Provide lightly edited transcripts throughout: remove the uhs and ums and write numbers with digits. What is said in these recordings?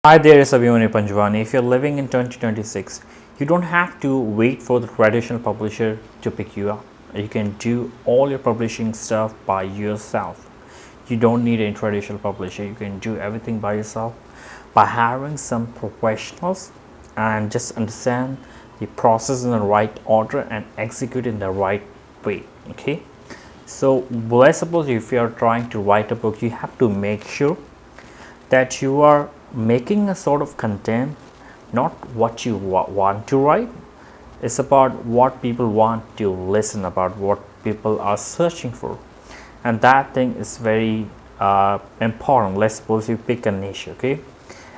Hi there, it's Abhimanyu Panjwani. If you're living in 2026, you don't have to wait for the traditional publisher to pick you up. You can do all your publishing stuff by yourself. You don't need a traditional publisher. You can do everything by yourself by hiring some professionals and just understand the process in the right order and execute in the right way. Okay. So, let's suppose if you are trying to write a book, you have to make sure that you are making a sort of content, not what you want to write. It's about what people want to listen about, what people are searching for, and that thing is very important. Let's suppose you pick a niche, okay,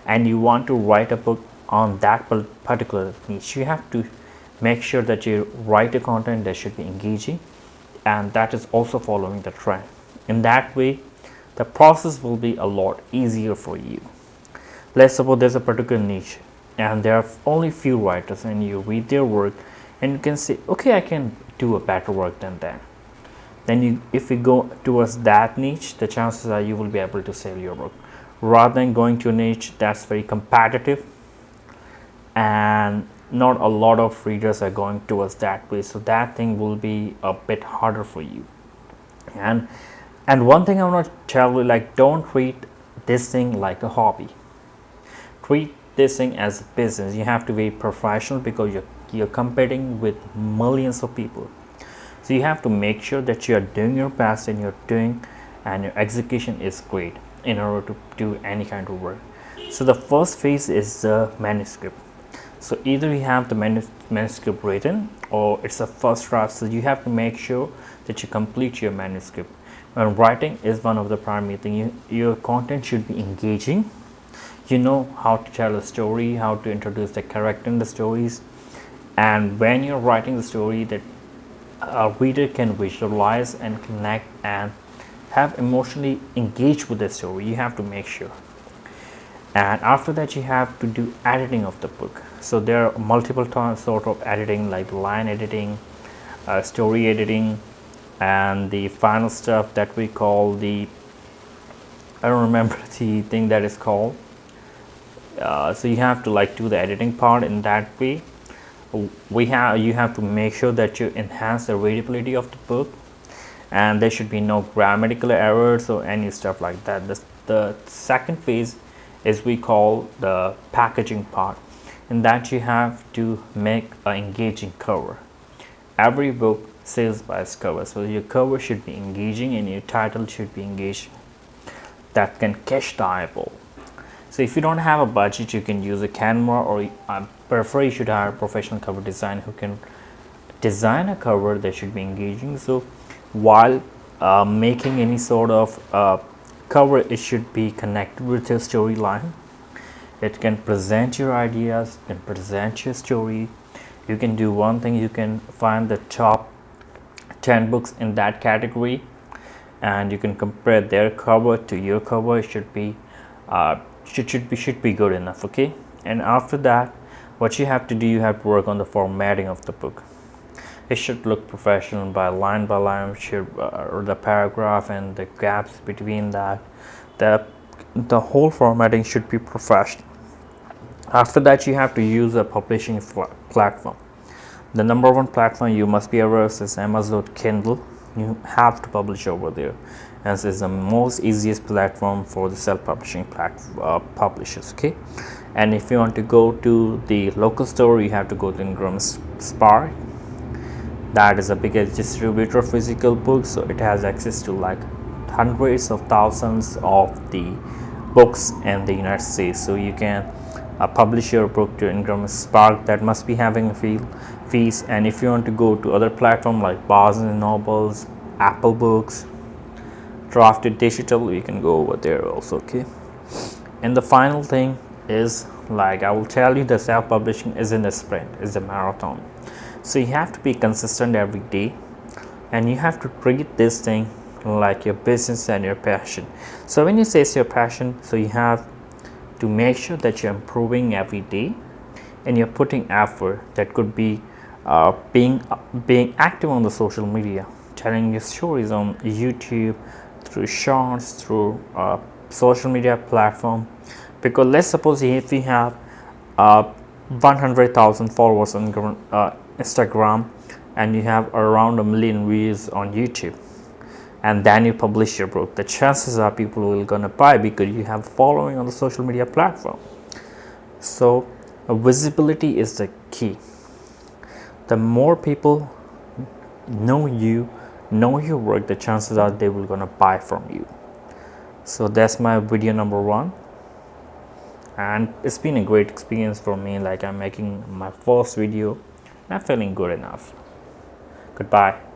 and you want to write a book on that particular niche. You have to make sure that you write a content that should be engaging and that is also following the trend. In that way, the process will be a lot easier for you. Let's suppose there's a particular niche and there are only few writers, and you read their work and you can say, okay, I can do a better work than them. Then if you go towards that niche, the chances are you will be able to sell your work, rather than going to a niche that's very competitive and not a lot of readers are going towards that way. So that thing will be a bit harder for you. And one thing I want to tell you, like, don't treat this thing like a hobby. Treat this thing as a business. You have to be professional because you're competing with millions of people. So you have to make sure that you are doing your best and your execution is great in order to do any kind of work. So the first phase is the manuscript. So either you have the manuscript written or it's a first draft. So you have to make sure that you complete your manuscript. When writing is one of the primary things, your content should be engaging. You know how to tell a story, how to introduce the character in the stories, and when you're writing the story that a reader can visualize and connect and have emotionally engaged with the story, you have to make sure. And after that, you have to do editing of the book. So there are multiple sort of editing, like line editing, story editing, and the final stuff that we call the, I don't remember the thing that is called. So you have to like do the editing part in that way. You have to make sure that you enhance the readability of the book, and there should be no grammatical errors or any stuff like that. The second phase is we call the packaging part. In that, you have to make an engaging cover. Every book sells by its cover, so your cover should be engaging and your title should be engaging, that can catch the eyeball. So if you don't have a budget, you can use a Canva, or I prefer you should hire a professional cover designer who can design a cover that should be engaging. So while making any sort of cover, it should be connected with your storyline. It can present your ideas, can present your story. You can do one thing, you can find the top 10 books in that category and you can compare their cover to your cover. It should be should be good enough, okay? And after that, what you have to do, you have to work on the formatting of the book. It should look professional by line, or the paragraph and the gaps between that. The whole formatting should be professional. After that, you have to use a publishing platform. The number one platform you must be aware of is Amazon Kindle. You have to publish over there, as is the most easiest platform for the self-publishing publishers, okay? And if you want to go to the local store, you have to go to Ingram Spark. That is the biggest distributor of physical books, so it has access to like hundreds of thousands of the books in the United States. So you can publish your book to Ingram Spark. That must be having a fees. And if you want to go to other platform like Barnes and Nobles, Apple Books, Drafted Digital, you can go over there also, okay? And the final thing is, like I will tell you, the self-publishing isn't a sprint, it's a marathon. So you have to be consistent every day, and you have to treat this thing like your business and your passion. So when you say it's your passion, so you have to make sure that you're improving every day and you're putting effort. That could be being active on the social media, telling your stories on YouTube, through shorts, through social media platform, Because let's suppose if you have 100,000 followers on Instagram, and you have around 1 million views on YouTube, and then you publish your book, the chances are people will gonna buy because you have following on the social media platform. So visibility is the key. The more people know you, know your work, the chances are they will gonna buy from you. So that's my video number 1, and it's been a great experience for me. Like, I'm making my first video and I'm feeling good enough. Goodbye.